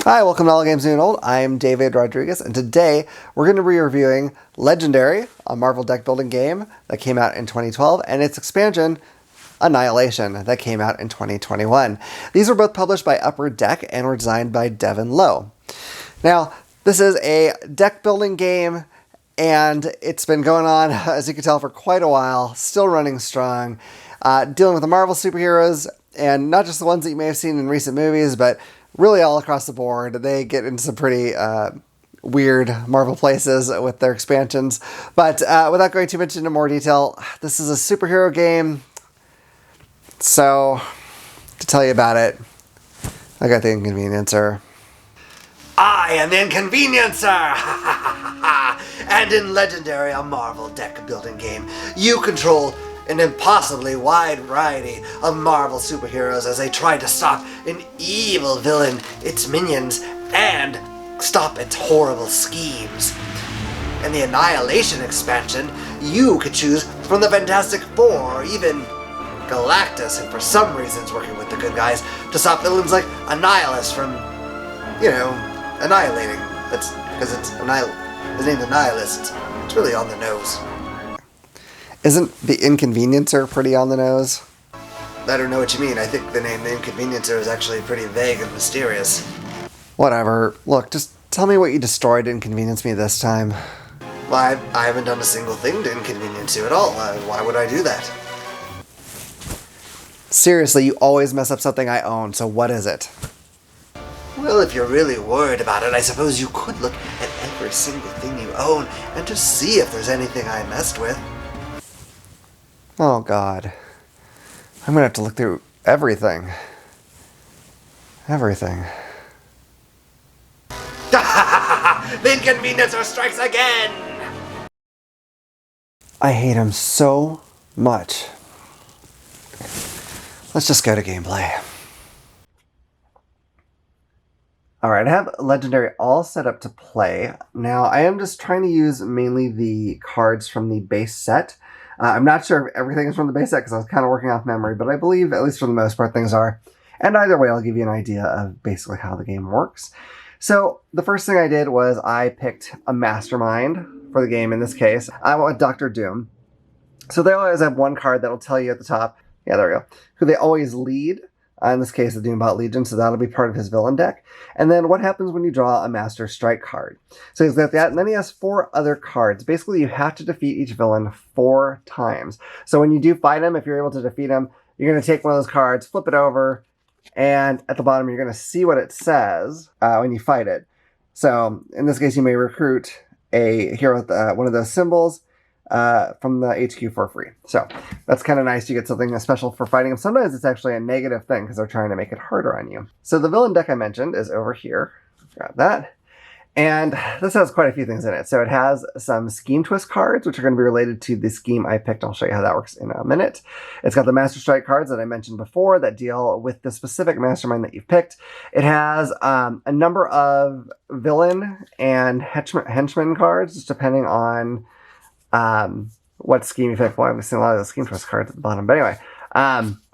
Hi, welcome to All Games New and Old. I'm David Rodriguez, and today we're going to be reviewing Legendary, a Marvel deck building game that came out in 2012, and its expansion, Annihilation, that came out in 2021. These were both published by Upper Deck and were designed by Devin Lowe. Now, this is a deck building game, and it's been going on, as you can tell, for quite a while, still running strong, dealing with the Marvel superheroes, and not just the ones that you may have seen in recent movies, but really all across the board. They get into some pretty weird Marvel places with their expansions. But without going too much into more detail, this is a superhero game. So, to tell you about it, I got the Inconveniencer. I am the Inconveniencer! And in Legendary, a Marvel deck building game, you control an impossibly wide variety of Marvel superheroes as they try to stop an evil villain, its minions, and stop its horrible schemes. In the Annihilation expansion, you could choose from the Fantastic Four or even Galactus, and for some reasons working with the good guys to stop villains like Annihilus from, annihilating. That's because his name's Annihilus. It's really on the nose. Isn't the Inconveniencer pretty on the nose? I don't know what you mean. I think the name the Inconveniencer is actually pretty vague and mysterious. Whatever. Look, just tell me what you destroyed to inconvenience me this time. Well, I haven't done a single thing to inconvenience you at all. Why would I do that? Seriously, you always mess up something I own, so what is it? Well, if you're really worried about it, I suppose you could look at every single thing you own and just see if there's anything I messed with. Oh, God. I'm gonna have to look through everything. Everything. The Inconveniencer strikes again! I hate him so much. Let's just go to gameplay. Alright, I have Legendary all set up to play. Now, I am just trying to use mainly the cards from the base set. I'm not sure if everything is from the base set because I was kind of working off memory, but I believe, at least for the most part, things are. And either way, I'll give you an idea of basically how the game works. So, the first thing I did was I picked a mastermind for the game in this case. I went with Dr. Doom. So they always have one card that'll tell you at the top, yeah, there we go, who they always lead. In this case, the Doombot Legion, so that'll be part of his villain deck. And then what happens when you draw a Master Strike card? So he's got that, and then he has 4 other cards. Basically, you have to defeat each villain 4 times. So when you do fight him, if you're able to defeat him, you're going to take one of those cards, flip it over, and at the bottom, you're going to see what it says when you fight it. So in this case, you may recruit a hero with one of those symbols from the HQ for free. So that's kind of nice. You get something special for fighting them. Sometimes it's actually a negative thing because they're trying to make it harder on you. So the villain deck I mentioned is over here. Grab that. And this has quite a few things in it. So it has some Scheme Twist cards, which are going to be related to the scheme I picked. I'll show you how that works in a minute. It's got the Master Strike cards that I mentioned before that deal with the specific mastermind that you've picked. It has a number of villain and henchman cards, just depending on what scheme you pick. Well, I've seen a lot of the Scheme Twist cards at the bottom. But anyway,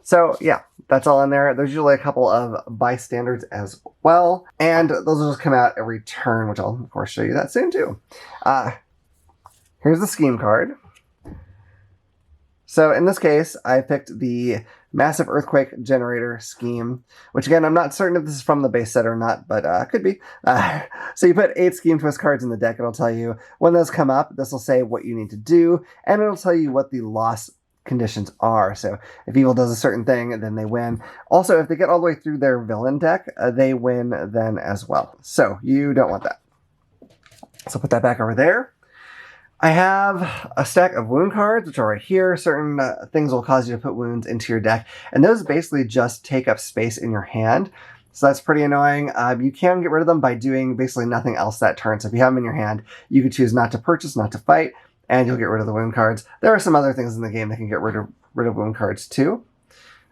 so yeah, that's all in there. There's usually a couple of bystanders as well. And those will just come out every turn, which I'll, of course, show you that soon, too. Here's the scheme card. So in this case, I picked the Massive Earthquake Generator scheme, which again, I'm not certain if this is from the base set or not, but could be. So you put 8 Scheme Twist cards in the deck. It'll tell you when those come up, this will say what you need to do, and it'll tell you what the loss conditions are. So if evil does a certain thing, then they win. Also, if they get all the way through their villain deck, they win then as well. So you don't want that. So put that back over there. I have a stack of wound cards, which are right here. Certain things will cause you to put wounds into your deck, and those basically just take up space in your hand. So that's pretty annoying. You can get rid of them by doing basically nothing else that turn. So if you have them in your hand, you can choose not to purchase, not to fight, and you'll get rid of the wound cards. There are some other things in the game that can get rid of wound cards too.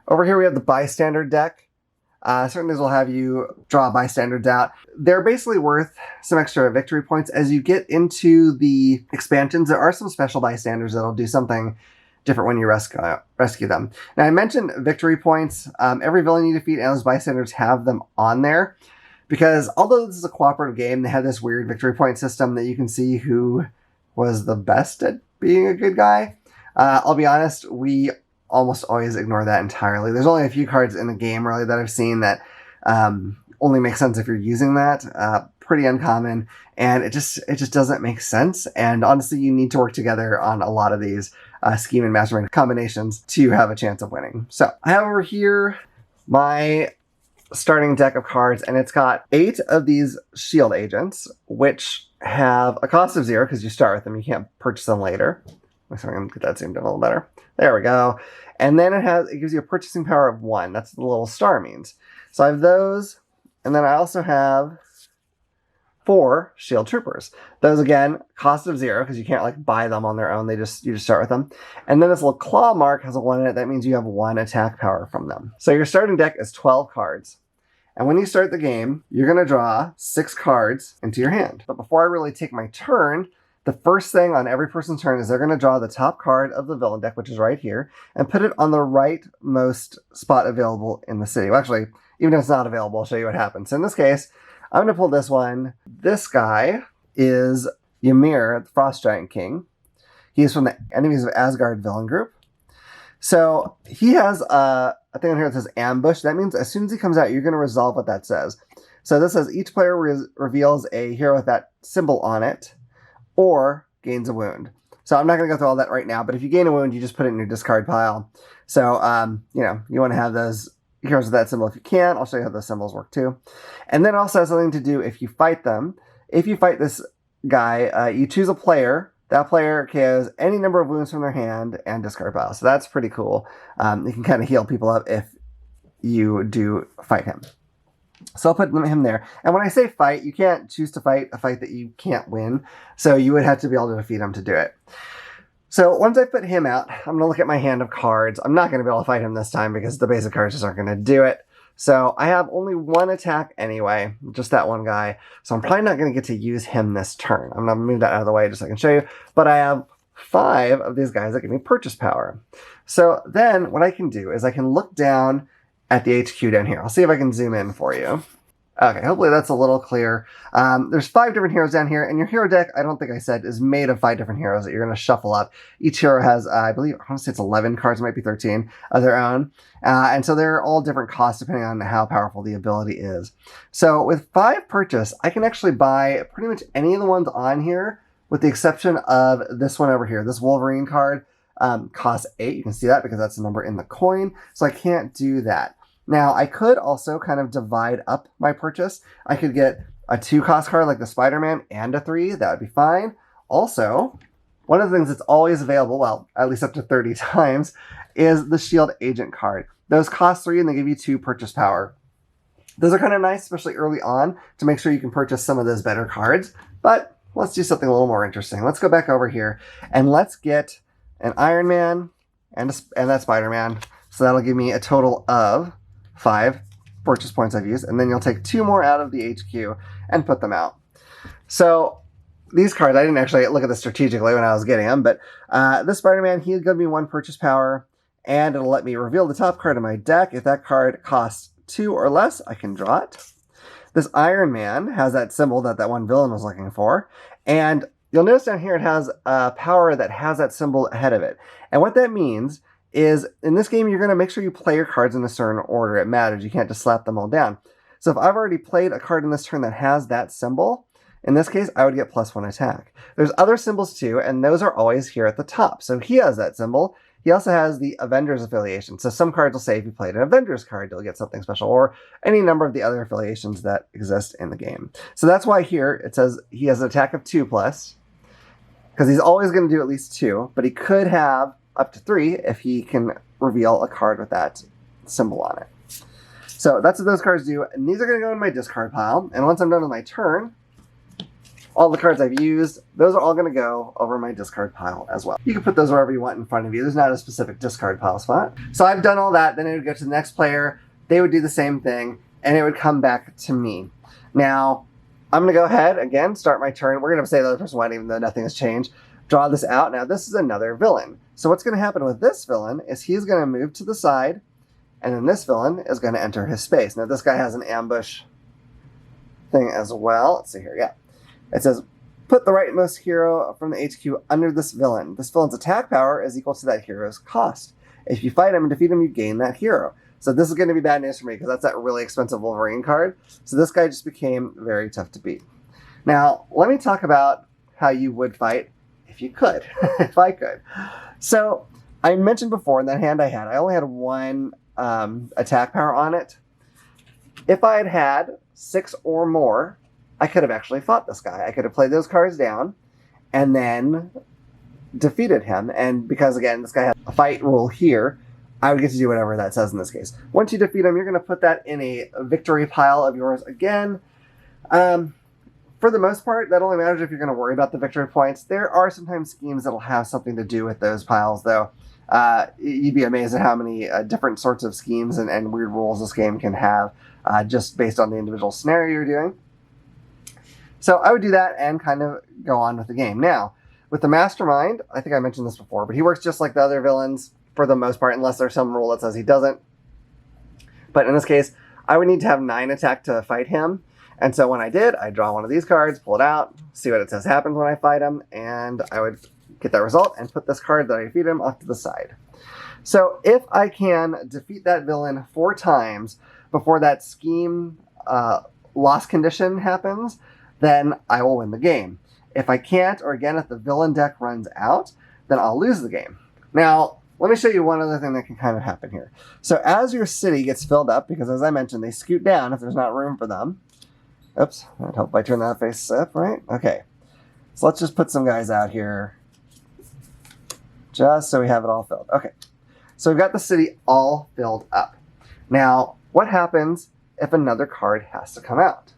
Over here we have the bystander deck. Certain things will have you draw bystanders out. They're basically worth some extra victory points. As you get into the expansions, there are some special bystanders that'll do something different when you rescue them. Now, I mentioned victory points. Every villain you defeat and those bystanders have them on there. Because although this is a cooperative game, they have this weird victory point system that you can see who was the best at being a good guy. I'll be honest, we almost always ignore that entirely. There's only a few cards in the game, really, that I've seen that only make sense if you're using that. Pretty uncommon, and it just doesn't make sense. And honestly, you need to work together on a lot of these scheme and mastermind combinations to have a chance of winning. So I have over here my starting deck of cards, and it's got 8 of these shield agents, which have a cost of 0 because you start with them. You can't purchase them later. Sorry, I'm gonna get that zoomed in a little better. There we go. And then it gives you a purchasing power of 1. That's what the little star means. So I have those, and then I also have 4 shield troopers. Those again, cost of 0 because you can't like buy them on their own. You just start with them. And then this little claw mark has a 1 in it. That means you have 1 attack power from them. So your starting deck is 12 cards. And when you start the game, you're going to draw 6 cards into your hand. But before I really take my turn, the first thing on every person's turn is they're going to draw the top card of the villain deck, which is right here, and put it on the rightmost spot available in the city. Well, actually, even if it's not available, I'll show you what happens. So in this case, I'm going to pull this one. This guy is Ymir, the Frost Giant King. He's from the Enemies of Asgard villain group. So he has a thing on here that says ambush. That means as soon as he comes out, you're going to resolve what that says. So this says each player reveals a hero with that symbol on it or gains a wound. So I'm not going to go through all that right now, but if you gain a wound, you just put it in your discard pile. So, you want to have those heroes with that symbol if you can. I'll show you how those symbols work too. And then it also has something to do if you fight them. If you fight this guy, you choose a player. That player KOs any number of wounds from their hand and discard pile. So that's pretty cool. You can kind of heal people up if you do fight him. So I'll put him there. And when I say fight, you can't choose to fight a fight that you can't win. So you would have to be able to defeat him to do it. So once I put him out, I'm going to look at my hand of cards. I'm not going to be able to fight him this time because the basic cards just aren't going to do it. So I have only 1 attack anyway, just that one guy. So I'm probably not going to get to use him this turn. I'm going to move that out of the way just so I can show you. But I have 5 of these guys that give me purchase power. So then what I can do is I can look down at the HQ down here. I'll see if I can zoom in for you. Okay, hopefully that's a little clear. There's 5 different heroes down here, and your hero deck, I don't think I said, is made of 5 different heroes that you're going to shuffle up. Each hero has, I believe, I want to say it's 11 cards, it might be 13, of their own. And so they're all different costs depending on how powerful the ability is. So with 5 purchase, I can actually buy pretty much any of the ones on here, with the exception of this one over here. This Wolverine card costs 8. You can see that because that's the number in the coin. So I can't do that. Now, I could also kind of divide up my purchase. I could get a 2-cost card like the Spider-Man and a 3. That would be fine. Also, one of the things that's always available, well, at least up to 30 times, is the Shield Agent card. Those cost 3 and they give you 2 purchase power. Those are kind of nice, especially early on, to make sure you can purchase some of those better cards. But let's do something a little more interesting. Let's go back over here and let's get an Iron Man and that Spider-Man. So that'll give me a total of 5 purchase points I've used, and then you'll take 2 more out of the HQ and put them out. So these cards, I didn't actually look at this strategically when I was getting them, but this Spider-Man, he'll give me 1 purchase power, and it'll let me reveal the top card of my deck. If that card costs 2 or less, I can draw it. This Iron Man has that symbol that one villain was looking for, and you'll notice down here it has a power that has that symbol ahead of it. And what that means is in this game, you're going to make sure you play your cards in a certain order. It matters. You can't just slap them all down. So if I've already played a card in this turn that has that symbol, in this case, I would get +1 attack. There's other symbols too, and those are always here at the top. So he has that symbol. He also has the Avengers affiliation. So some cards will say if you played an Avengers card, you'll get something special, or any number of the other affiliations that exist in the game. So that's why here it says he has an attack of 2+, because he's always going to do at least 2, but he could have up to 3 if he can reveal a card with that symbol on it. So that's what those cards do, and these are going to go in my discard pile, and once I'm done with my turn, all the cards I've used, those are all going to go over my discard pile as well. You can put those wherever you want in front of you. There's not a specific discard pile spot. So I've done all that, then it would go to the next player, they would do the same thing, and it would come back to me. Now, I'm going to go ahead, again, start my turn. We're going to say the other person won, even though nothing has changed. Draw this out. Now, this is another villain. So what's going to happen with this villain is he's going to move to the side, and then this villain is going to enter his space. Now, this guy has an ambush thing as well. Let's see here. Yeah. It says, put the rightmost hero from the HQ under this villain. This villain's attack power is equal to that hero's cost. If you fight him and defeat him, you gain that hero. So this is going to be bad news for me because that's that really expensive Wolverine card. So this guy just became very tough to beat. Now, let me talk about how you would fight if you could, if I could. So I mentioned before in that hand I only had one attack power on it. If I had had 6 or more, I could have actually fought this guy. I could have played those cards down and then defeated him. And because, again, this guy has a fight rule here, I would get to do whatever that says in this case. Once you defeat him, you're going to put that in a victory pile of yours again. For the most part, that only matters if you're going to worry about the victory points. There are sometimes schemes that will have something to do with those piles, though. You'd be amazed at how many different sorts of schemes and weird rules this game can have just based on the individual scenario you're doing. So I would do that and kind of go on with the game. Now, with the Mastermind, I think I mentioned this before, but he works just like the other villains for the most part, unless there's some rule that says he doesn't. But in this case, I would need to have 9 attack to fight him. And so when I did, I'd draw one of these cards, pull it out, see what it says happens when I fight him, and I would get that result and put this card that I defeat him off to the side. So if I can defeat that villain 4 times before that scheme loss condition happens, then I will win the game. If I can't, or again, if the villain deck runs out, then I'll lose the game. Now, let me show you one other thing that can kind of happen here. So as your city gets filled up, because as I mentioned, they scoot down if there's not room for them. Oops, I'd hope I turn that face up, right? Okay, so let's just put some guys out here, just so we have it all filled. Okay, so we've got the city all filled up. Now, what happens if another card has to come out?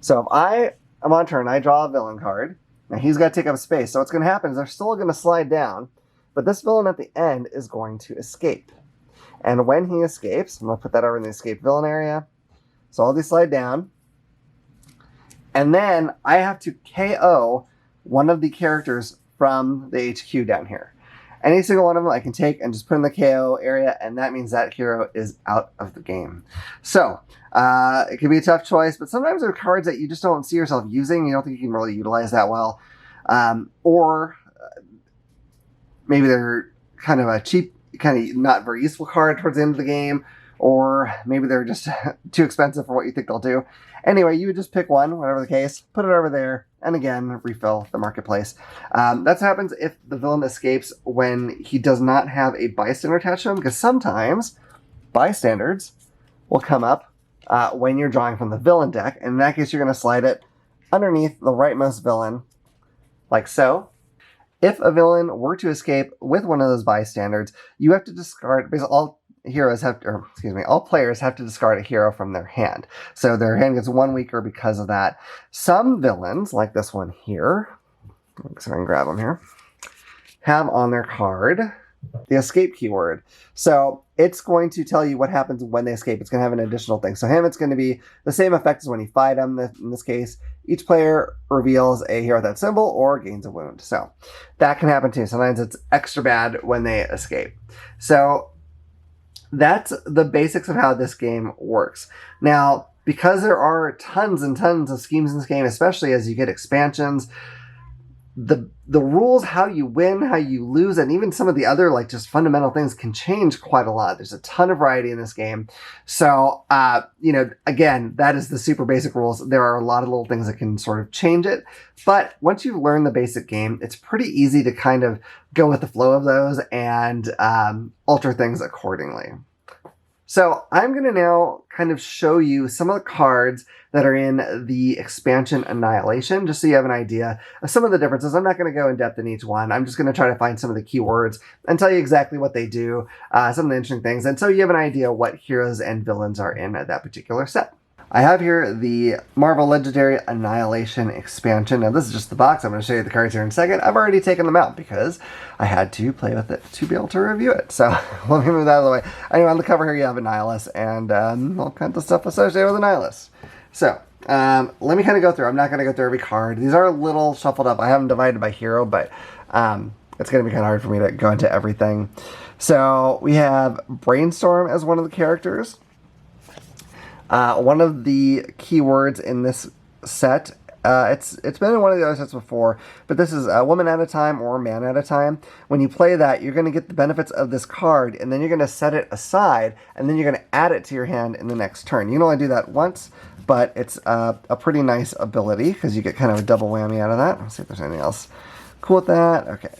So if I'm on turn, I draw a villain card. Now he's got to take up space. So what's going to happen is they're still going to slide down, but this villain at the end is going to escape. And when he escapes, I'm going to put that over in the escape villain area. So all these slide down. And then I have to KO one of the characters from the HQ down here. Any single one of them I can take and just put in the KO area, and that means that hero is out of the game. So, it can be a tough choice, but sometimes there are cards that you just don't see yourself using. You don't think you can really utilize that well. Or maybe they're kind of a cheap, kind of not very useful card towards the end of the game. Or maybe they're just too expensive for what you think they'll do. Anyway, you would just pick one, whatever the case, put it over there, and again, refill the marketplace. That's what happens if the villain escapes when he does not have a bystander attached to him, because sometimes bystanders will come up when you're drawing from the villain deck, and in that case, you're going to slide it underneath the rightmost villain, like so. If a villain were to escape with one of those bystanders, you have to discard, basically all players have to discard a hero from their hand. So their hand gets 1 weaker because of that. Some villains, like this one here, so I can grab them here, have on their card the escape keyword. So it's going to tell you what happens when they escape. It's going to have an additional thing. So him, it's going to be the same effect as when you fight him. In this case, each player reveals a hero with that symbol or gains a wound. So that can happen too. Sometimes it's extra bad when they escape. So that's the basics of how this game works. Now, because there are tons and tons of schemes in this game, especially as you get expansions, the rules, how you win, how you lose, and even some of the other like just fundamental things can change quite a lot. There's a ton of variety in this game. So, again, that is the super basic rules. There are a lot of little things that can sort of change it. But once you learn the basic game, it's pretty easy to kind of go with the flow of those and alter things accordingly. So I'm going to now kind of show you some of the cards that are in the expansion Annihilation, just so you have an idea of some of the differences. I'm not going to go in depth in each one. I'm just going to try to find some of the keywords and tell you exactly what they do, some of the interesting things, and so you have an idea what heroes and villains are in that particular set. I have here the Marvel Legendary Annihilation expansion. Now this is just the box. I'm going to show you the cards here in a second. I've already taken them out because I had to play with it to be able to review it. So let me move that out of the way. Anyway, on the cover here you have Annihilus and all kinds of stuff associated with Annihilus. So let me kind of go through. I'm not going to go through every card. These are a little shuffled up. I have them divided by hero, but it's going to be kind of hard for me to go into everything. So we have Brainstorm as one of the characters. One of the keywords in this set. It's been in one of the other sets before, but this is a woman at a time or man at a time. When you play that, you're going to get the benefits of this card, and then you're going to set it aside, and then you're going to add it to your hand in the next turn. You can only do that once, but it's a pretty nice ability because you get kind of a double whammy out of that. Let's see if there's anything else cool with that. Okay.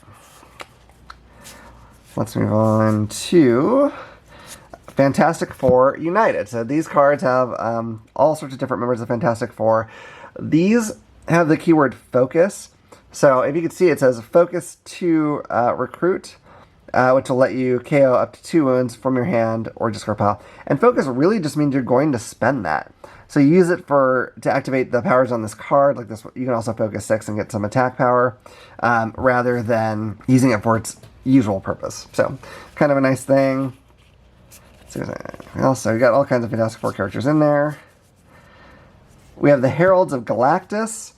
Let's move on to Fantastic Four United. So these cards have all sorts of different members of Fantastic Four. These have the keyword focus. So if you can see, it says focus to recruit, which will let you KO up to 2 wounds from your hand or discard pile. And focus really just means you're going to spend that. So you use it to activate the powers on this card. Like this, you can also focus 6 and get some attack power, rather than using it for its usual purpose. So kind of a nice thing. Let's see if there's anything else. So we got all kinds of Fantastic Four characters in there. We have the Heralds of Galactus.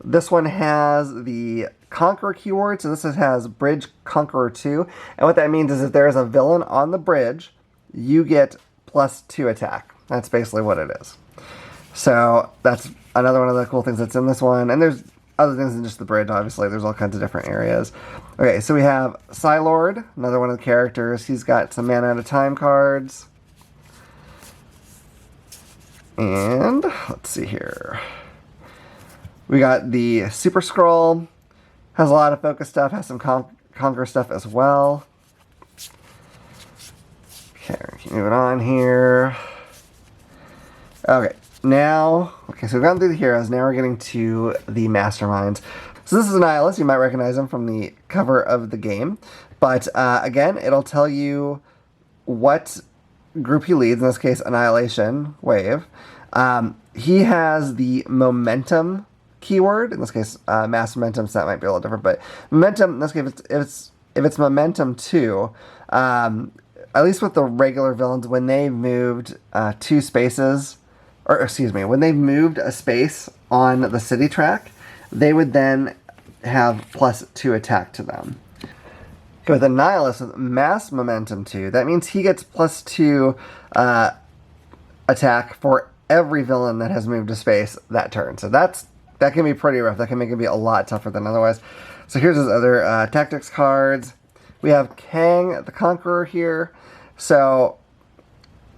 This one has the Conqueror keyword, so this has Bridge Conqueror 2. And what that means is if there is a villain on the bridge, you get +2 attack. That's basically what it is. So that's another one of the cool things that's in this one. And there's other things than just the bridge, obviously. There's all kinds of different areas. Okay, so we have Psylord, another one of the characters. He's got some man at a time cards. And let's see here. We got the Super Scroll. Has a lot of focus stuff. Has some Conquer stuff as well. Okay, keep moving on here. Okay, so we've gone through the heroes. Now we're getting to the masterminds. So this is Annihilation. You might recognize him from the cover of the game. But again, it'll tell you what group he leads, in this case Annihilation Wave. He has the momentum keyword, in this case mass momentum, so that might be a little different, but momentum, in this case, if it's momentum 2, at least with the regular villains, when they moved 2 spaces, or excuse me, when they moved a space on the city track, they would then have +2 attack to them. With Annihilus with mass momentum 2, that means he gets +2 attack for every villain that has moved a space that turn. So that can be pretty rough. That can make it be a lot tougher than otherwise. So here's his other tactics cards. We have Kang the Conqueror here. So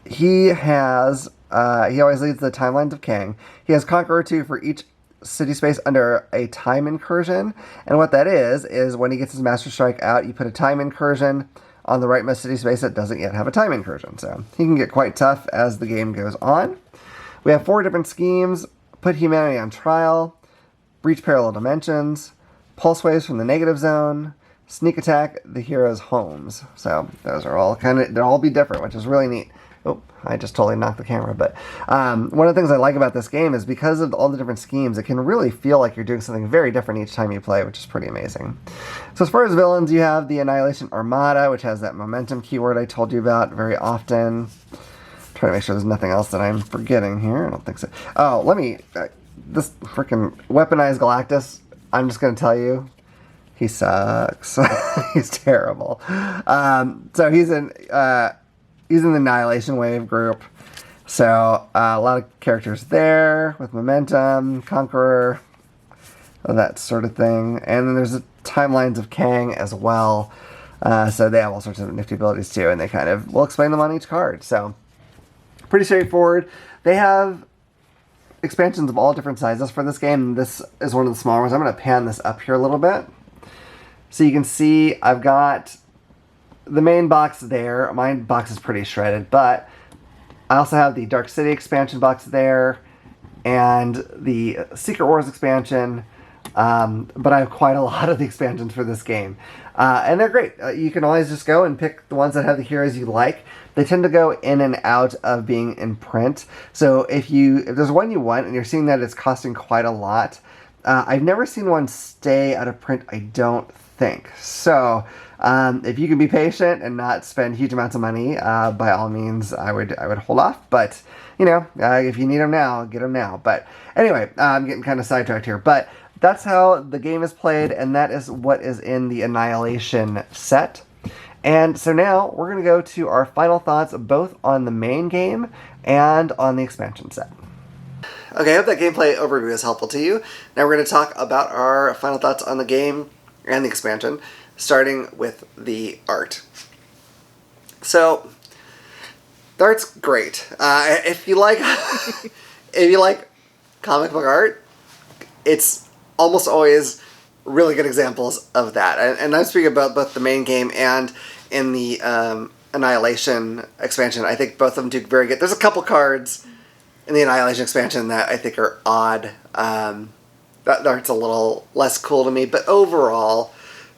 he has he always leads the timelines of Kang. He has Conqueror 2 for each city space under a time incursion. And what that is when he gets his Master Strike out, you put a time incursion on the rightmost city space that doesn't yet have a time incursion. So he can get quite tough as the game goes on. We have 4 different schemes. Put humanity on trial, breach parallel dimensions, pulse waves from the negative zone, sneak attack the hero's homes. So those are all they'll all be different, which is really neat. Oh, I just totally knocked the camera. But one of the things I like about this game is because of all the different schemes, it can really feel like you're doing something very different each time you play, which is pretty amazing. So as far as villains, you have the Annihilation Armada, which has that momentum keyword I told you about very often. Try to make sure there's nothing else that I'm forgetting here. I don't think so. Oh, let me... this freaking weaponized Galactus, I'm just going to tell you, he sucks. He's terrible. So he's in the Annihilation Wave group. So a lot of characters there with Momentum, Conqueror, that sort of thing. And then there's the timelines of Kang as well. So they have all sorts of nifty abilities too, and they kind of will explain them on each card. So pretty straightforward. They have expansions of all different sizes for this game. This is one of the smaller ones. I'm going to pan this up here a little bit. So you can see I've got the main box there. My box is pretty shredded, but I also have the Dark City expansion box there and the Secret Wars expansion. But I have quite a lot of the expansions for this game. And they're great. You can always just go and pick the ones that have the heroes you like. They tend to go in and out of being in print. So if there's one you want and you're seeing that it's costing quite a lot, I've never seen one stay out of print, I don't think. So if you can be patient and not spend huge amounts of money, by all means, I would hold off. But, if you need them now, get them now. But anyway, I'm getting kind of sidetracked here. But that's how the game is played, and that is what is in the Annihilation set. And so now we're going to go to our final thoughts both on the main game and on the expansion set. Okay, I hope that gameplay overview is helpful to you. Now we're going to talk about our final thoughts on the game and the expansion, starting with the art. So, the art's great. If you like, if you like comic book art, it's almost always really good examples of that. And I'm speaking about both the main game and in the Annihilation expansion. I think both of them do very good. There's a couple cards in the Annihilation expansion that I think are odd. That art's a little less cool to me, but overall,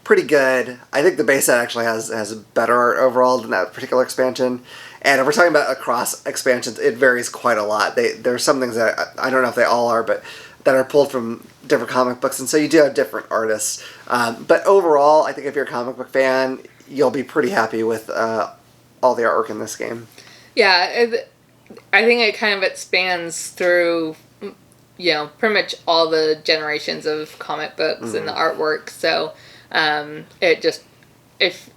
pretty good. I think the base set actually has better art overall than that particular expansion. And if we're talking about across expansions, it varies quite a lot. There's some things that I don't know if they all are, but that are pulled from different comic books, and so you do have different artists. But overall, I think if you're a comic book fan, you'll be pretty happy with all the artwork in this game. Yeah, I think it kind of expands through, pretty much all the generations of comic books and the artwork. So if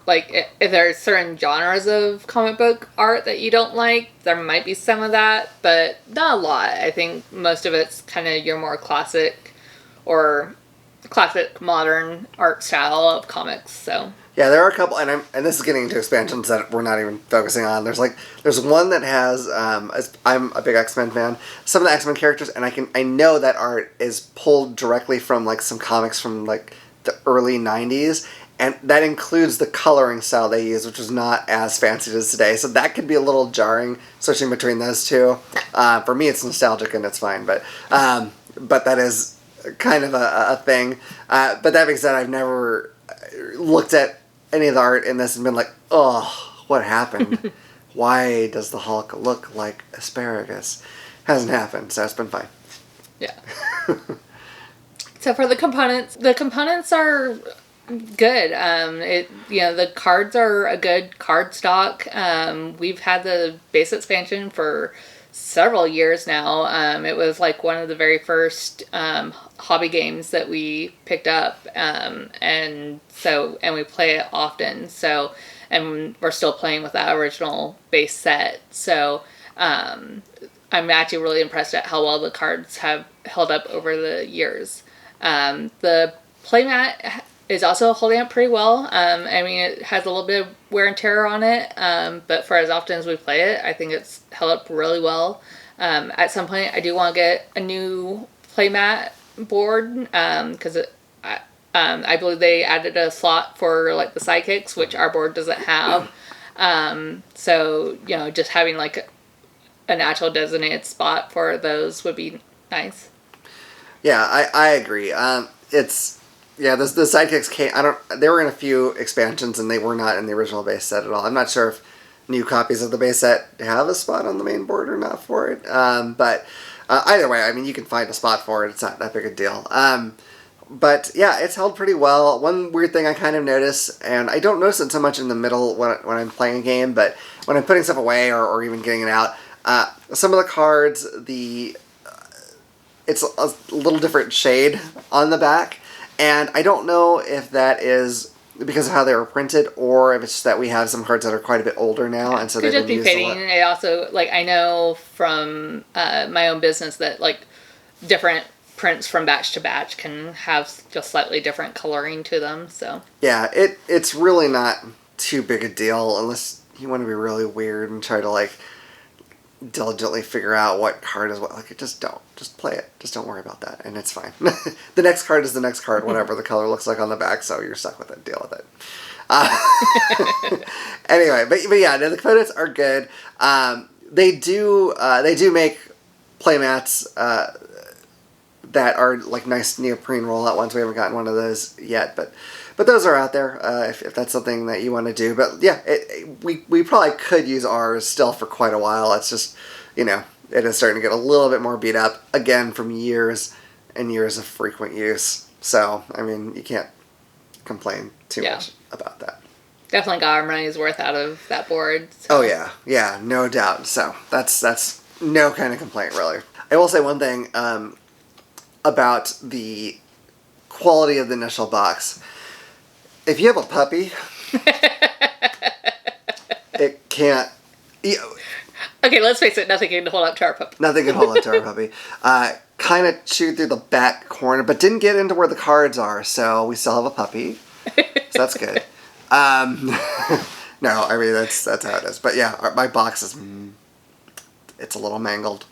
there are certain genres of comic book art that you don't like, there might be some of that, but not a lot. I think most of it's kind of your more classic or classic modern art style of comics. So yeah, there are a couple, and this is getting into expansions that we're not even focusing on. There's one that has I'm a big X-Men fan. Some of the X-Men characters, and I know that art is pulled directly from like some comics from like the early '90s. And that includes the coloring style they use, which is not as fancy as today. So that could be a little jarring, switching between those two. For me, it's nostalgic and it's fine. But that is kind of a thing. But that being said, I've never looked at any of the art in this and been like, oh, what happened? Why does the Hulk look like asparagus? Hasn't happened, so it's been fine. Yeah. So for the components are good. The cards are a good card stock. We've had the base expansion for several years now. It was like one of the very first hobby games that we picked up, and we play it often. So, and we're still playing with that original base set. So, I'm actually really impressed at how well the cards have held up over the years. The playmat is also holding up pretty well. It has a little bit of wear and tear on it, but for as often as we play it, I think it's held up really well. At some point, I do want to get a new playmat board, because I believe they added a slot for like the sidekicks, which our board doesn't have. So just having like an actual designated spot for those would be nice. Yeah, I agree. The sidekicks came. They were in a few expansions, and they were not in the original base set at all. I'm not sure if new copies of the base set have a spot on the main board or not for it. But either way, you can find a spot for it. It's not that big a deal. But yeah, it's held pretty well. One weird thing I kind of notice, and I don't notice it so much in the middle when I'm playing a game, but when I'm putting stuff away or even getting it out, some of the cards, it's a little different shade on the back. And I don't know if that is because of how they were printed, or if it's just that we have some cards that are quite a bit older now, and so they've been used a lot. It also, I know from my own business that different prints from batch to batch can have just slightly different coloring to them. So yeah, it's really not too big a deal unless you want to be really weird and try to diligently figure out what card is what. Just play it. Just don't worry about that, and it's fine. The next card is the next card, whatever the color looks like on the back, so you're stuck with it. Deal with it. Anyway, but yeah, the components are good. They do make playmats that are nice neoprene rollout ones. We haven't gotten one of those yet, but those are out there if that's something that you want to do. But yeah, we probably could use ours still for quite a while. It's just, it is starting to get a little bit more beat up, again, from years and years of frequent use. So, you can't complain too much about that. Definitely got our money's worth out of that board. Oh, So. yeah, no doubt. So, that's no kind of complaint, really. I will say one thing about the quality of the initial box. If you have a puppy, it can't... Okay, let's face it, nothing can hold up to our puppy. Nothing can hold up to our puppy. Kind of chewed through the back corner, but didn't get into where the cards are, so we still have a puppy. So that's good. No, I mean, that's how it is. But yeah, my box is, it's a little mangled.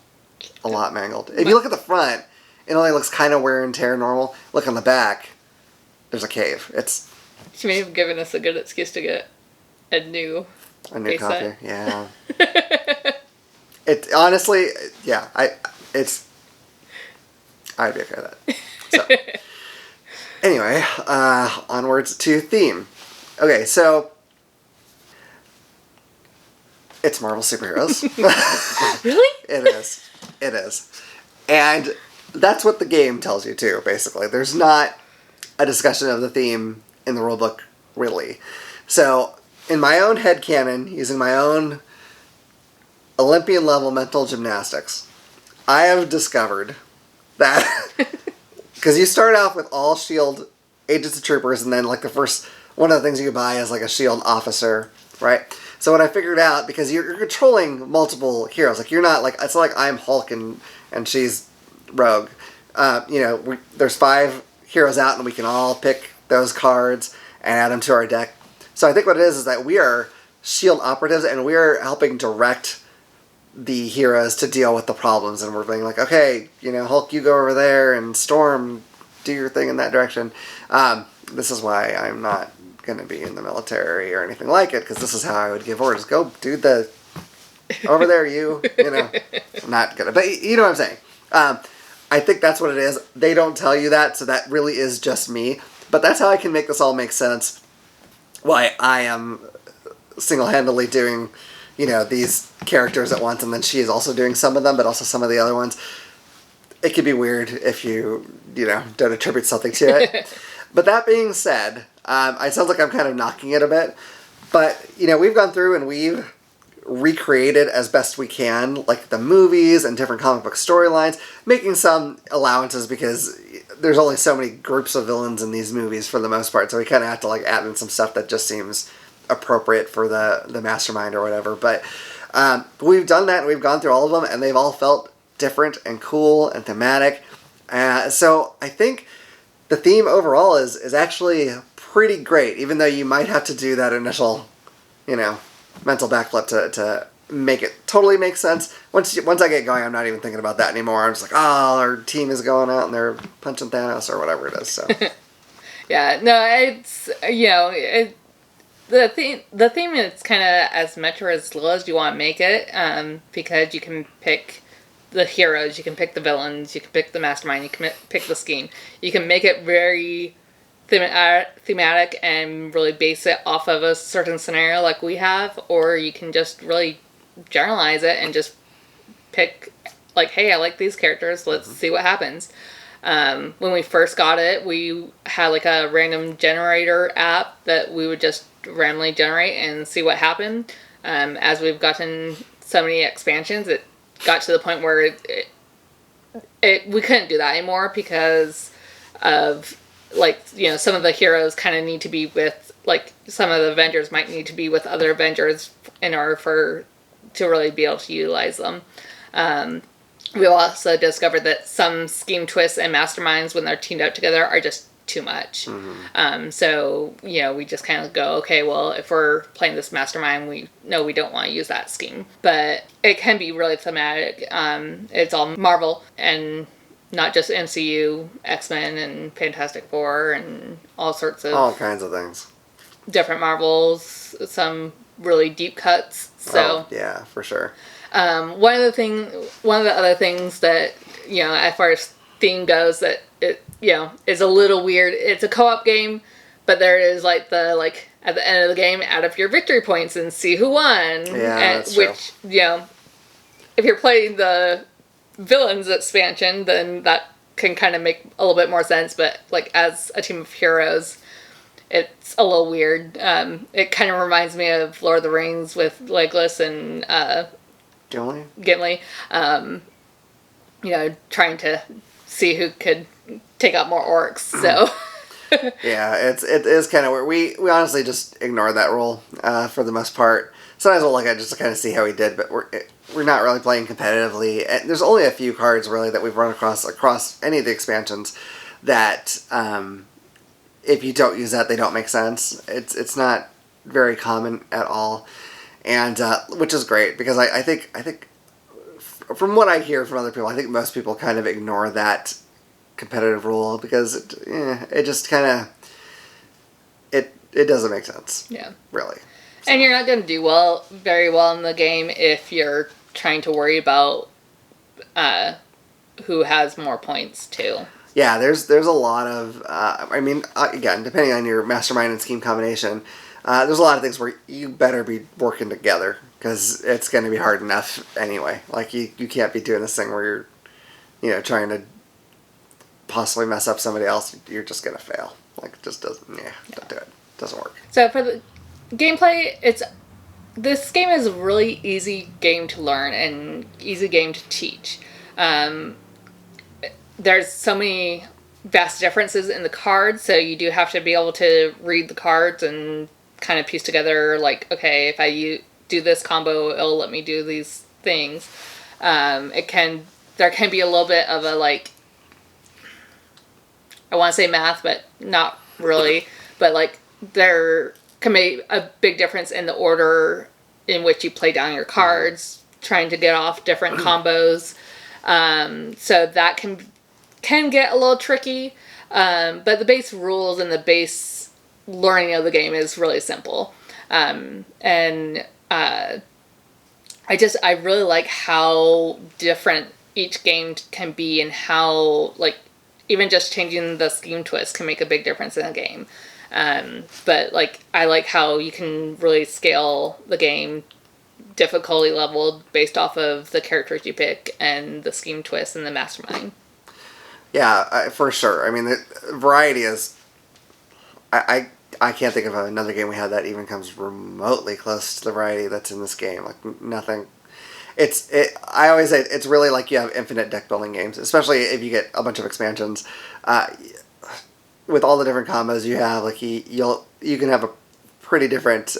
A lot mangled. If you look at the front, it only looks kind of wear and tear normal. Look on the back, there's a cave. She may have given us a good excuse to get a new copy. set. Yeah. It honestly, yeah, I'd be okay with that. So, anyway, onwards to theme. Okay, so it's Marvel superheroes. Really? It is, and that's what the game tells you too. Basically, there's not a discussion of the theme in the rulebook, really. So, in my own headcanon, using my own Olympian level mental gymnastics, I have discovered that because you start off with all S.H.I.E.L.D. agents and troopers, and then like the first one of the things you buy is like a S.H.I.E.L.D. officer, right? So what I figured out, because you're controlling multiple heroes, like you're not like, it's not like I'm Hulk and she's Rogue. There's 5 heroes out, and we can all pick those cards and add them to our deck. So I think what it is that we are S.H.I.E.L.D. operatives, and we are helping direct the heroes to deal with the problems, and we're being like, okay, Hulk, you go over there, and Storm, do your thing in that direction. This is why I'm not going to be in the military or anything like it, because this is how I would give orders. Go do the over there, I'm not gonna, but you know what I'm saying. I think that's what it is. They don't tell you that, so that really is just me. But that's how I can make this all make sense. Why I am single-handedly doing these characters at once, and then she is also doing some of them, but also some of the other ones. It could be weird if you don't attribute something to it. But that being said, it sounds like I'm kind of knocking it a bit. But, we've gone through and we've recreated as best we can, like the movies and different comic book storylines, making some allowances because there's only so many groups of villains in these movies for the most part. So we kind of have to add in some stuff that just seems appropriate for the mastermind or whatever. But we've done that, and we've gone through all of them, and they've all felt different and cool and thematic. So I think the theme overall is actually pretty great, even though you might have to do that initial, mental backflip to make it totally make sense. Once I get going, I'm not even thinking about that anymore. I'm just like, oh, our team is going out and they're punching Thanos or whatever it is. So yeah, no, it's the theme is kind of as much or as little as you want to make it, because you can pick the heroes, you can pick the villains, you can pick the mastermind, you can pick the scheme. You can make it very thematic and really base it off of a certain scenario like we have, or you can just really generalize it and just pick hey, I like these characters, let's see what happens. When we first got it, we had a random generator app that we would just randomly generate and see what happened. As we've gotten so many expansions, it got to the point where we couldn't do that anymore because of some of the heroes kind of need to be with some of the Avengers might need to be with other Avengers in order to really be able to utilize them. We also discovered that some scheme twists and masterminds, when they're teamed up together, are just too much. Mm-hmm. So we just kind of go, okay, well, if we're playing this mastermind, we don't want to use that scheme. But it can be really thematic. It's all Marvel and not just MCU, X-Men and Fantastic Four and all kinds of things. Different Marvels, some really deep cuts. So yeah, for sure. One of the other things that as far as theme goes, that it is a little weird. It's a co-op game, but there is at the end of the game, add up your victory points and see who won. Yeah, that's true. Which if you're playing the villains expansion, then that can kind of make a little bit more sense. But as a team of heroes, it's a little weird. It kind of reminds me of Lord of the Rings with Legolas and Gimli. Trying to see who could take out more orcs. So yeah, it is kind of weird. We honestly just ignore that rule for the most part. sometimes we'll look at it just to kind of see how he did, but we're not really playing competitively. And there's only a few cards really that we've run across any of the expansions that if you don't use that, they don't make sense. It's not very common at all, and which is great because I think from what I hear from other people, I think most people kind of ignore that competitive rule because it just kind of it doesn't make sense. Yeah. Really. So. And you're not going to do very well in the game if you're trying to worry about who has more points too. Yeah, there's a lot of again, depending on your mastermind and scheme combination, there's a lot of things where you better be working together because it's going to be hard enough anyway. Like you can't be doing this thing where you're trying to possibly mess up somebody else. You're just going to fail. Like it just doesn't. Don't do it. It doesn't work. So for the gameplay, this game is a really easy game to learn and easy game to teach. There's so many vast differences in the cards, so you do have to be able to read the cards and kind of piece together, like, okay, if I do this combo, it'll let me do these things. There can be a little bit of a, like, I want to say math, but not really, but, like, there can be a big difference in the order in which you play down your cards, trying to get off different combos. So that can get a little tricky, but the base rules and the base learning of the game is really simple. I really like how different each game can be and how, like, even just changing the scheme twist can make a big difference in a game. But, like, I like how you can really scale the game difficulty level based off of the characters you pick and the scheme twist and the mastermind. Yeah, for sure. I mean, the variety is... I can't think of another game we had that even comes remotely close to the variety that's in this game. Like, nothing... I always say it's really like you have infinite deck building games, especially if you get a bunch of expansions. With all the different combos you have, like you can have a pretty different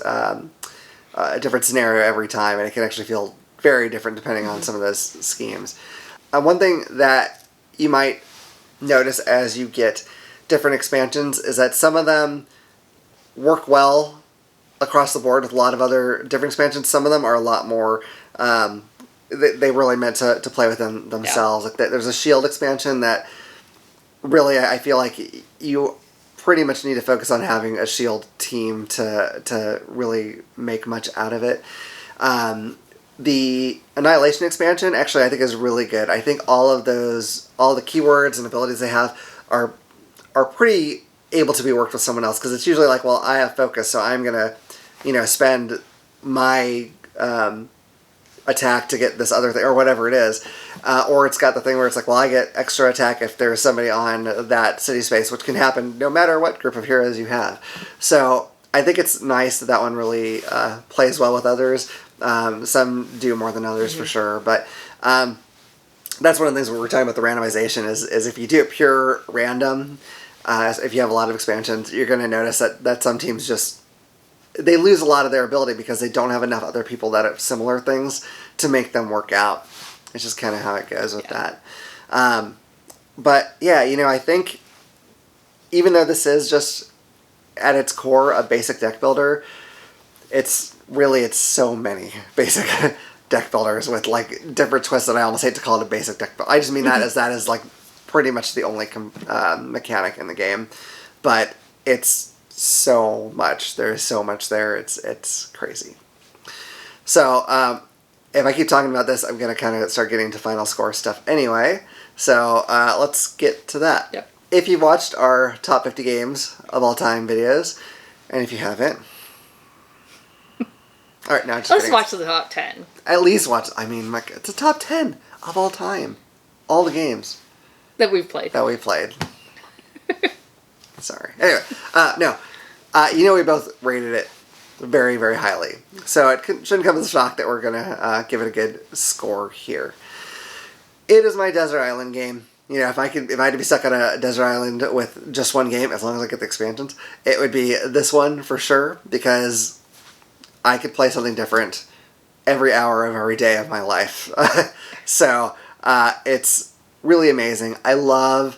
different scenario every time, and it can actually feel very different depending on some of those schemes. One thing that you might notice as you get different expansions is that some of them work well across the board with a lot of other different expansions. Some of them are a lot more they really meant to play with them themselves. Yeah. Like there's a shield expansion that really I feel like you pretty much need to focus on having a shield team to really make much out of it. The Annihilation expansion actually I think is really good. I think all the keywords and abilities they have are pretty able to be worked with someone else, because it's usually like, well, I have focus, so I'm gonna spend my attack to get this other thing or whatever it is, or it's got the thing where it's like, well, I get extra attack if there's somebody on that city space, which can happen no matter what group of heroes you have. So I think it's nice that one really plays well with others. Some do more than others, for sure, but that's one of the things when we're talking about the randomization is if you do it pure random, if you have a lot of expansions, you're going to notice that some teams just they lose a lot of their ability because they don't have enough other people that have similar things to make them work out. It's just kind of how it goes with that. But yeah, I think even though this is just at its core a basic deck builder, it's so many basic deck builders with like different twists that I almost hate to call it a basic deck builder. I just mean that is like pretty much the only mechanic in the game, but it's so much. There's so much there. It's crazy. So if I keep talking about this, I'm gonna kind of start getting into final score stuff anyway. So let's get to that. Yep. If you've watched our top 50 games of all time videos, and if you haven't, all right, now let's watch the top 10. At least watch. I mean, it's a top 10 of all time, all the games that we've played. Sorry. Anyway, no. We both rated it very, very highly. So it shouldn't come as a shock that we're going to give it a good score here. It is my desert island game. If I had to be stuck on a desert island with just one game, as long as I get the expansions, it would be this one for sure, because I could play something different every hour of every day of my life. So it's really amazing. I love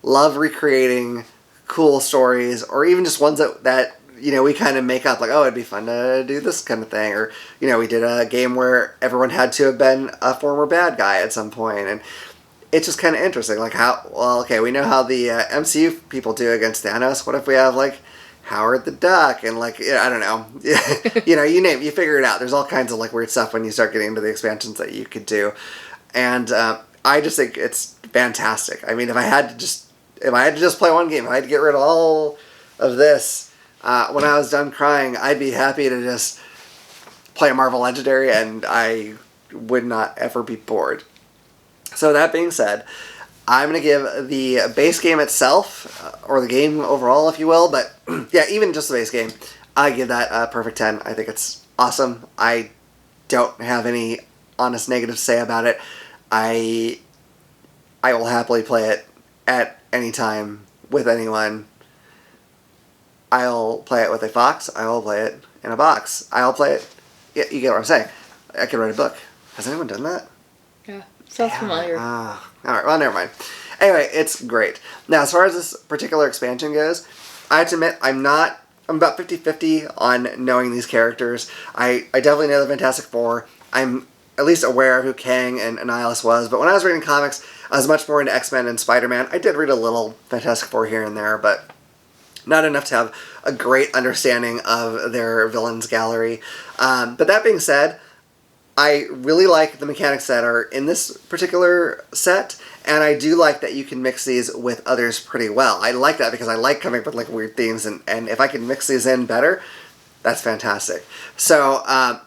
recreating cool stories, or even just ones that we kind of make up, like, oh, it'd be fun to do this kind of thing. Or, we did a game where everyone had to have been a former bad guy at some point, and it's just kind of interesting. Like, we know how the MCU people do against Thanos. What if we have, like, Howard the Duck, and, like, I don't know. You figure it out. There's all kinds of, like, weird stuff when you start getting into the expansions that you could do. And I just think it's fantastic. I mean, if I had to just play one game, if I had to get rid of all of this, when I was done crying, I'd be happy to just play a Marvel Legendary, and I would not ever be bored. So that being said, I'm going to give the base game itself, or the game overall, if you will, but yeah, even just the base game, I give that a perfect 10. I think it's awesome. I don't have any honest negatives to say about it. I will happily play it at any time with anyone. I'll play it with a fox. I will play it in a box. I'll play it. Yeah, you get what I'm saying. I could write a book. Has anyone done that? Yeah, sounds familiar. All right, well, never mind. Anyway, it's great. Now, as far as this particular expansion goes, I have to admit, I'm about 50-50 on knowing these characters. I definitely know the Fantastic Four. I'm at least aware of who Kang and Annihilation was, but when I was reading comics, I was much more into X-Men and Spider-Man. I did read a little Fantastic Four here and there, but not enough to have a great understanding of their villains gallery. But that being said, I really like the mechanics that are in this particular set, and I do like that you can mix these with others pretty well. I like that because I like coming up with, like, weird themes, and if I can mix these in better, that's fantastic. So I'm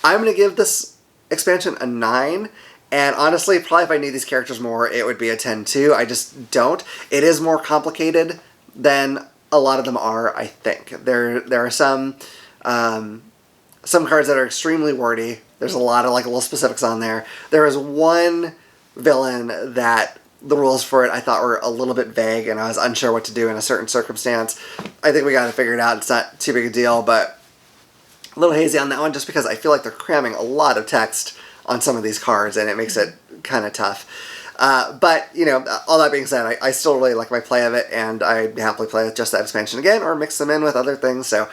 going to give this expansion a 9, and honestly, probably if I knew these characters more, it would be a 10 too. I just don't. It is more complicated than a lot of them are, I think. There are some cards that are extremely wordy. There's a lot of, like, little specifics on there. There is one villain that the rules for it I thought were a little bit vague, and I was unsure what to do in a certain circumstance. I think we got to figure it out. It's not too big a deal, but a little hazy on that one, just because I feel like they're cramming a lot of text on some of these cards, and it makes it kind of tough. But, all that being said, I still really like my play of it, and I'd happily play with just that expansion again, or mix them in with other things. So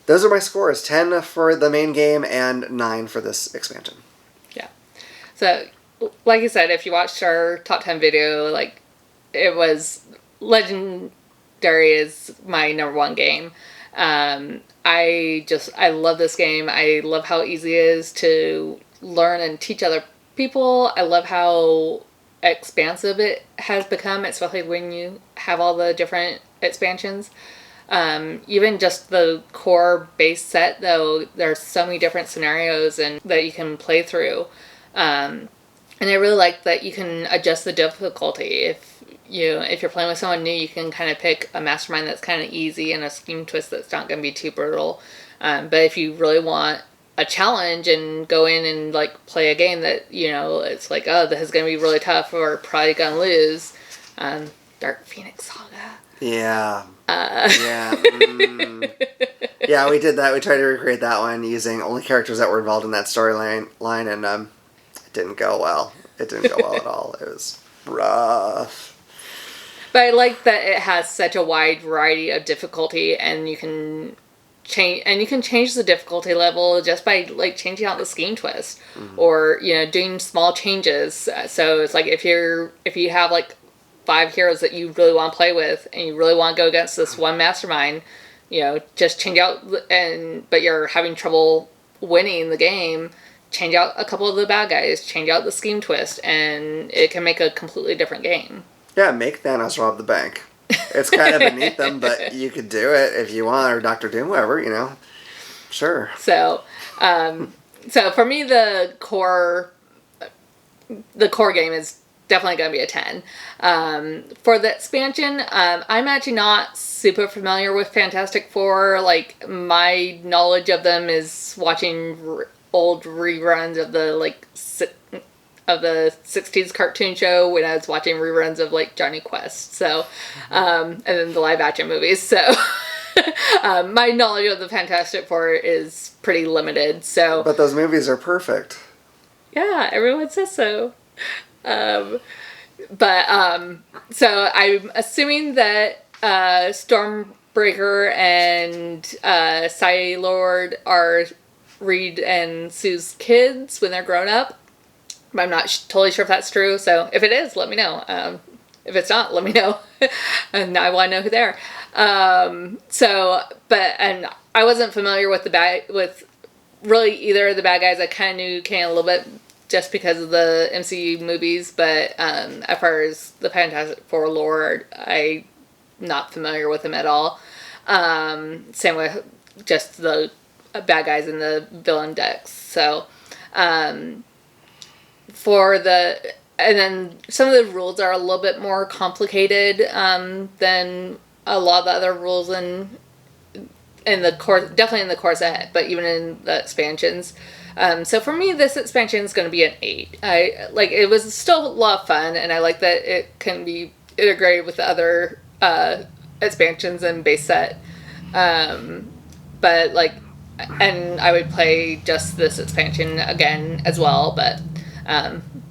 those are my scores: 10 for the main game and 9 for this expansion. Yeah. So, like you said, if you watched our top 10 video, like, it was Legendary is my number one game. I love this game. I love how easy it is to learn and teach other people. I love how expansive it has become, especially when you have all the different expansions. Even just the core base set, though, there's so many different scenarios and that you can play through. And I really like that you can adjust the difficulty. If you're playing with someone new, you can kind of pick a mastermind that's kind of easy and a scheme twist that's not going to be too brutal. But if you really want a challenge and go in and, like, play a game that, it's like, oh, this is going to be really tough or probably going to lose, Dark Phoenix Saga. Yeah. Yeah. Yeah, we did that. We tried to recreate that one using only characters that were involved in that storyline, and it didn't go well. It didn't go well at all. It was rough. But I like that it has such a wide variety of difficulty, and you can change the difficulty level just by, like, changing out the scheme twist, or doing small changes. So it's like if you have, like, 5 heroes that you really want to play with, and you really want to go against this one mastermind, just change out, but you're having trouble winning the game, change out a couple of the bad guys, change out the scheme twist, and it can make a completely different game. Yeah, make Thanos rob the bank. It's kind of beneath them, but you could do it if you want, or Doctor Doom, whoever, Sure. So for me, the core game is definitely going to be a 10. For the expansion, I'm actually not super familiar with Fantastic Four. Like, my knowledge of them is watching old reruns of the, of the 60s cartoon show when I was watching reruns of, like, Johnny Quest. So, and then the live action movies. So, My knowledge of the Fantastic Four is pretty limited, so... But those movies are perfect. Yeah, everyone says so. So I'm assuming that Stormbreaker and Psylord are Reed and Sue's kids when they're grown up. But I'm not totally sure if that's true, so if it is, let me know. If it's not, let me know. And I want to know who they are. And I wasn't familiar with with really either of the bad guys. I kind of knew Kane a little bit just because of the MCU movies, but as far as the Fantastic Four lore, I'm not familiar with them at all. Same with just the bad guys in the villain decks. So, and then some of the rules are a little bit more complicated than a lot of the other rules in the core, definitely in the core set, but even in the expansions. So for me, this expansion is going to be an 8. It was still a lot of fun, and I like that it can be integrated with the other expansions and base set. And I would play just this expansion again as well, but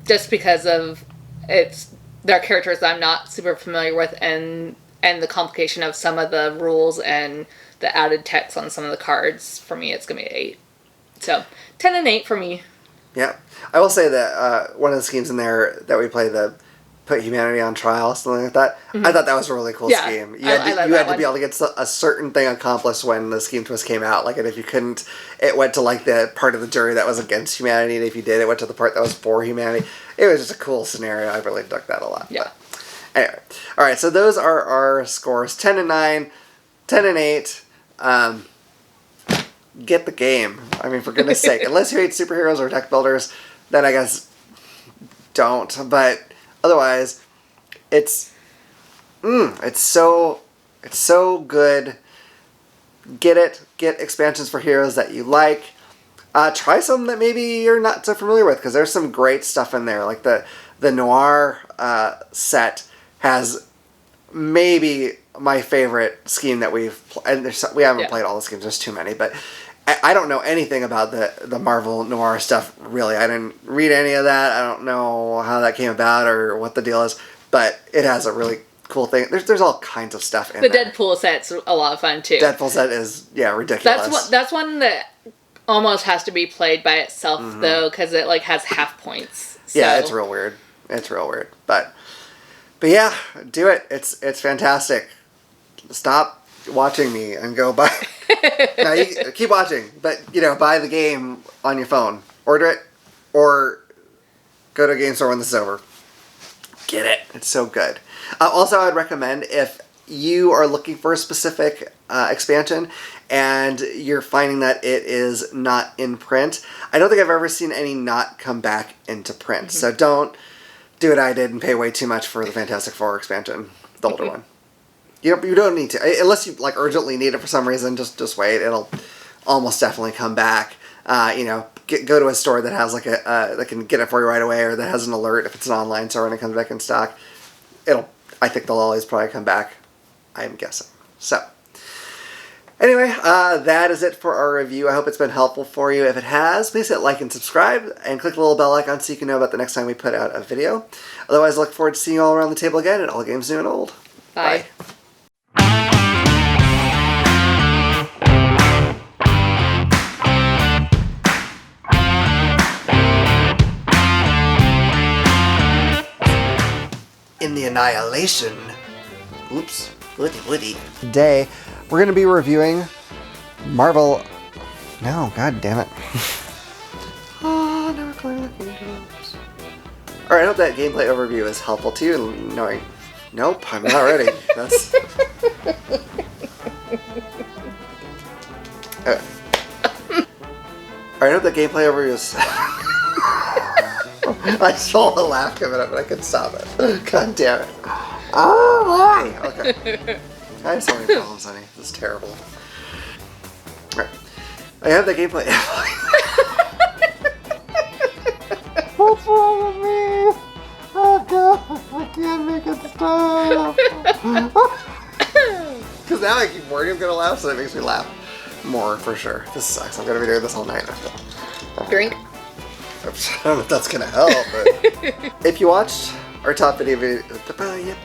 just because of their characters I'm not super familiar with, and the complication of some of the rules and the added text on some of the cards, for me it's going to be an 8. So 10 and 8 for me. Yeah. I will say that one of the schemes in there that we play, the put humanity on trial, something like that, I thought that was a really cool scheme. You had to be able to get a certain thing accomplished when the scheme twist came out. Like, and if you couldn't, it went to like the part of the jury that was against humanity, and if you did, it went to the part that was for humanity. It was just a cool scenario. I really dug that a lot. Yeah. But anyway. All right, so those are our scores. 10 and 9, 10 and 8. Get the game. I mean, for goodness sake. Unless you hate superheroes or deck builders, then I guess don't. But otherwise, it's so good. Get it. Get expansions for heroes that you like. Try some that maybe you're not so familiar with, because there's some great stuff in there. Like the Noir set has maybe my favorite scheme that we haven't played all the schemes. There's too many, but I don't know anything about the Marvel Noir stuff, really. I didn't read any of that. I don't know how that came about or what the deal is, but it has a really cool thing. There's all kinds of stuff in there. The Deadpool set's a lot of fun, too. Deadpool set is, ridiculous. That's one that almost has to be played by itself, though, because it, has half points. So. Yeah, it's real weird. But yeah, do it. It's fantastic. Stop watching me and go buy. Now you keep watching, but buy the game on your phone. Order it, or go to a game store when this is over. Get it. It's so good. Also, I'd recommend, if you are looking for a specific expansion and you're finding that it is not in print, I don't think I've ever seen any not come back into print. So don't do what I did and pay way too much for the Fantastic Four expansion, the older one. You don't need to, unless you urgently need it for some reason. Just wait; it'll almost definitely come back. Go to a store that has that can get it for you right away, or that has an alert if it's an online store and it comes back in stock. I think they'll always probably come back. I'm guessing. So anyway, that is it for our review. I hope it's been helpful for you. If it has, please hit like and subscribe, and click the little bell icon so you can know about the next time we put out a video. Otherwise, I look forward to seeing you all around the table again at All Games New and Old. Bye. In the Annihilation. Oops. Woody. Today, we're going to be reviewing Marvel. No, god damn it. Oh, never clear the windows. Alright, I hope that gameplay overview is helpful to you. Knowing. Nope, I'm not ready. That's. Alright, I hope that gameplay overview is. I saw a laugh coming up, but I couldn't stop it. God damn it. Oh, why? Okay. I have so many problems, honey. This is terrible. Alright. I have the gameplay. What's wrong with me? Oh god, I can't make it stop. Because now I keep worrying I'm gonna laugh, so it makes me laugh more for sure. This sucks. I'm gonna be doing this all night, I feel. Drink. I don't know if that's gonna help, but if you watched our top video, yep.